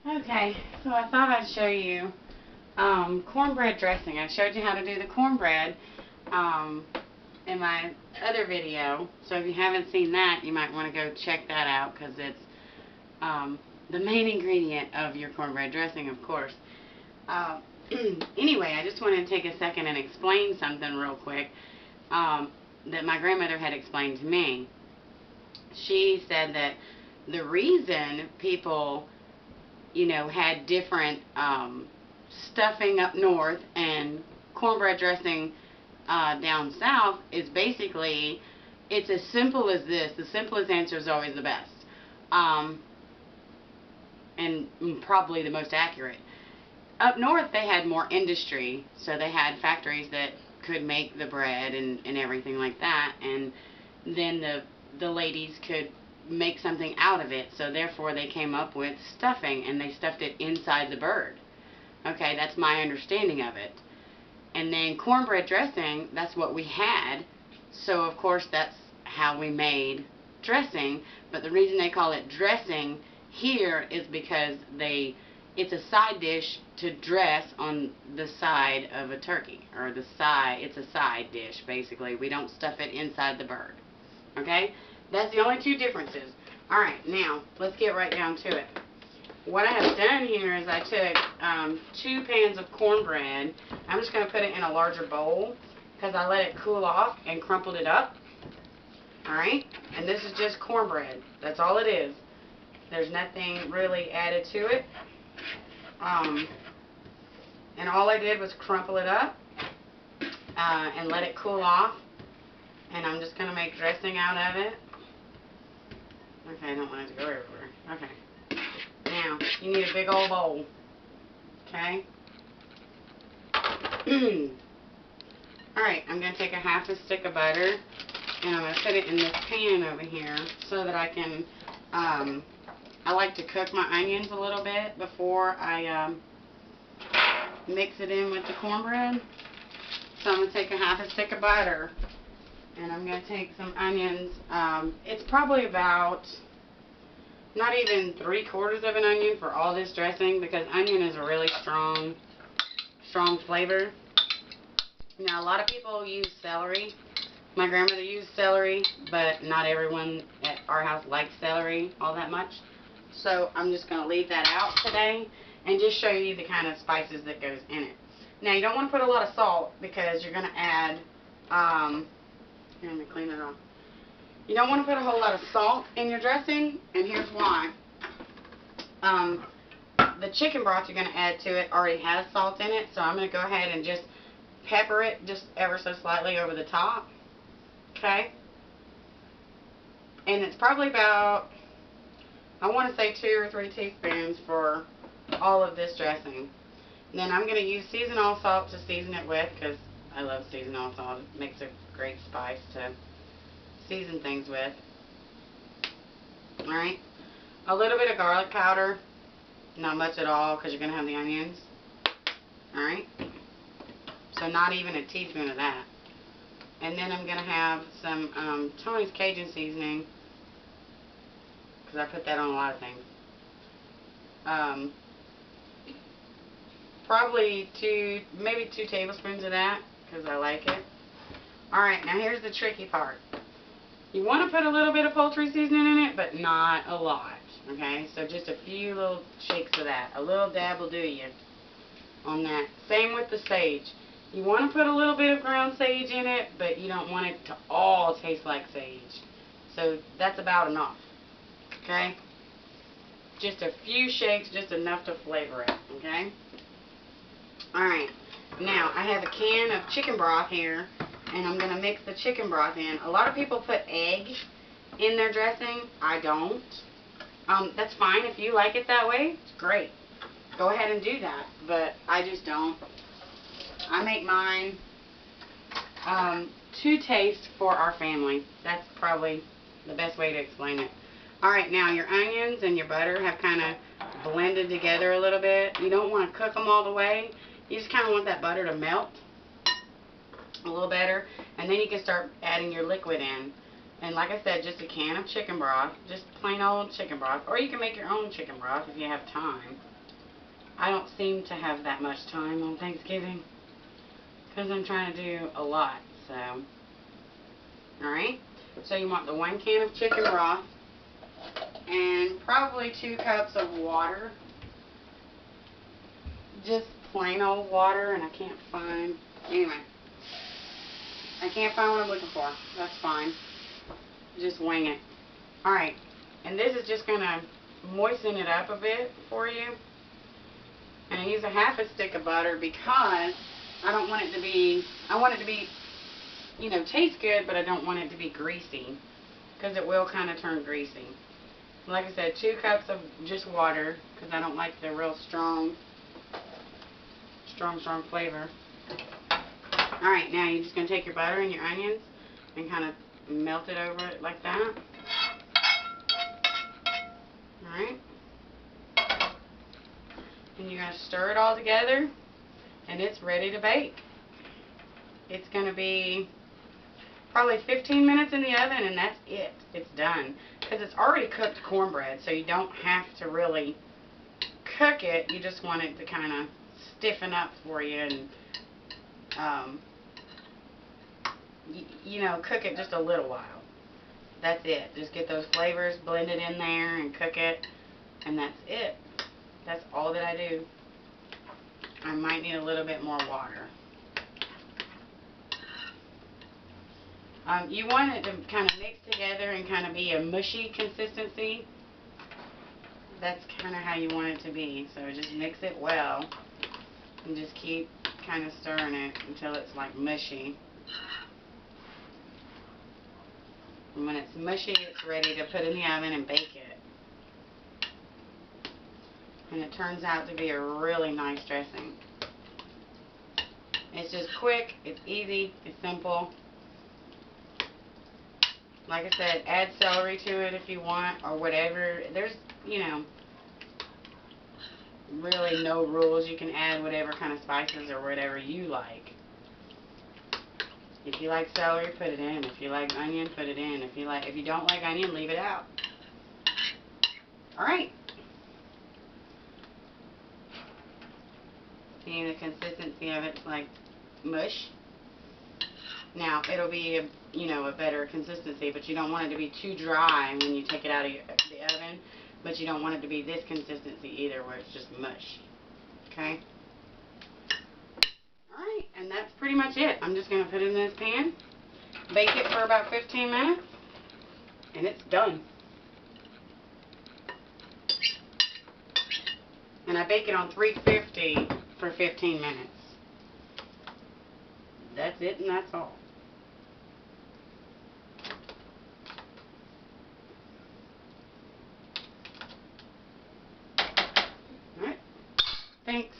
Okay, so I thought I'd show you cornbread dressing. I showed you how to do the cornbread in my other video. So if you haven't seen that, you might want to go check that out because it's the main ingredient of your cornbread dressing, of course. Anyway, I just wanted to take a second and explain something real quick that my grandmother had explained to me. She said that the reason people, you know, had different stuffing up north and cornbread dressing down south is basically, it's as simple as this. The simplest answer is always the best. And probably the most accurate. Up north they had more industry, so they had factories that could make the bread and everything like that, and then the ladies could make something out of it, so therefore they came up with stuffing, and they stuffed it inside the bird. Okay, that's my understanding of it. And then cornbread dressing, that's what we had, so of course that's how we made dressing, but the reason they call it dressing here is because it's a side dish to dress on the side of a turkey, or it's a side dish basically. We don't stuff it inside the bird. Okay? That's the only two differences. Alright, now let's get right down to it. What I have done here is I took 2 pans of cornbread. I'm just going to put it in a larger bowl because I let it cool off and crumpled it up. Alright? And this is just cornbread. That's all it is. There's nothing really added to it. And all I did was crumple it up and let it cool off. And I'm just going to make dressing out of it. Okay, I don't want it to go everywhere. Okay. Now, you need a big old bowl. Okay? Alright, I'm going to take a half a stick of butter and I'm going to put it in this pan over here so that I can, I like to cook my onions a little bit before I mix it in with the cornbread. So I'm going to take a half a stick of butter and I'm going to take some onions. It's probably about not even 3/4 of an onion for all this dressing because onion is a really strong flavor. Now a lot of people use celery. My grandmother used celery, but not everyone at our house likes celery all that much. So I'm just going to leave that out today and just show you the kind of spices that goes in it. Now you don't want to put a lot of salt because you're going to add, here, let me clean it off. You don't want to put a whole lot of salt in your dressing, and here's why. The chicken broth you're going to add to it already has salt in it, so I'm going to go ahead and just pepper it just ever so slightly over the top. Okay? And it's probably about, I want to say 2 or 3 teaspoons for all of this dressing. And then I'm going to use seasonal salt to season it with because I love seasonal salt. It makes a great spice to season things with. Alright. A little bit of garlic powder. Not much at all because you're going to have the onions. Alright. So not even a teaspoon of that. And then I'm going to have some Tony's Cajun seasoning because I put that on a lot of things. Probably maybe 2 tablespoons of that because I like it. Alright, now here's the tricky part. You want to put a little bit of poultry seasoning in it, but not a lot. Okay, so just a few little shakes of that. A little dab will do you on that. Same with the sage. You want to put a little bit of ground sage in it, but you don't want it to all taste like sage. So that's about enough. Okay? Just a few shakes, just enough to flavor it. Okay? Alright. Now, I have a can of chicken broth here, and I'm going to mix the chicken broth in. A lot of people put egg in their dressing. I don't. That's fine. If you like it that way, it's great. Go ahead and do that, but I just don't. I make mine to taste for our family. That's probably the best way to explain it. Alright, now your onions and your butter have kind of blended together a little bit. You don't want to cook them all the way. You just kind of want that butter to melt a little better. And then you can start adding your liquid in. And like I said, just a can of chicken broth. Just plain old chicken broth. Or you can make your own chicken broth if you have time. I don't seem to have that much time on Thanksgiving because I'm trying to do a lot. So, alright. So you want the 1 can of chicken broth and probably 2 cups of water. Just plain old water, and I can't find, anyway, I can't find what I'm looking for. That's fine. Just wing it. Alright, and this is just going to moisten it up a bit for you. And I use a half a stick of butter because I don't want it to be, I want it to be, you know, taste good, but I don't want it to be greasy, because it will kind of turn greasy. Like I said, 2 cups of just water, because I don't like the real strong flavor. Alright, now you're just going to take your butter and your onions and kind of melt it over it like that. Alright. And you're going to stir it all together, and it's ready to bake. It's going to be probably 15 minutes in the oven, and that's it. It's done. Because it's already cooked cornbread, so you don't have to really cook it. You just want it to kind of stiffen up for you and, you know, cook it just a little while. That's it. Just get those flavors blended in there and cook it, and that's it. That's all that I do. I might need a little bit more water. You want it to kind of mix together and kind of be a mushy consistency. That's kind of how you want it to be. So just mix it well and just keep kind of stirring it until it's like mushy. And when it's mushy, it's ready to put in the oven and bake it. And it turns out to be a really nice dressing. It's just quick, it's easy, it's simple. Like I said, add celery to it if you want, or whatever. There's, you know, really no rules. You can add whatever kind of spices or whatever you like. If you like celery, put it in. If you like onion, put it in. If you don't like onion, leave it out. Alright. See the consistency of it's like mush. Now, it'll be a, you know, a better consistency, but you don't want it to be too dry when you take it out of the oven, but you don't want it to be this consistency either, where it's just mush. Okay? Alright, and that's pretty much it. I'm just going to put it in this pan, bake it for about 15 minutes, and it's done. And I bake it on 350 for 15 minutes. That's it, and that's all. Alright, thanks.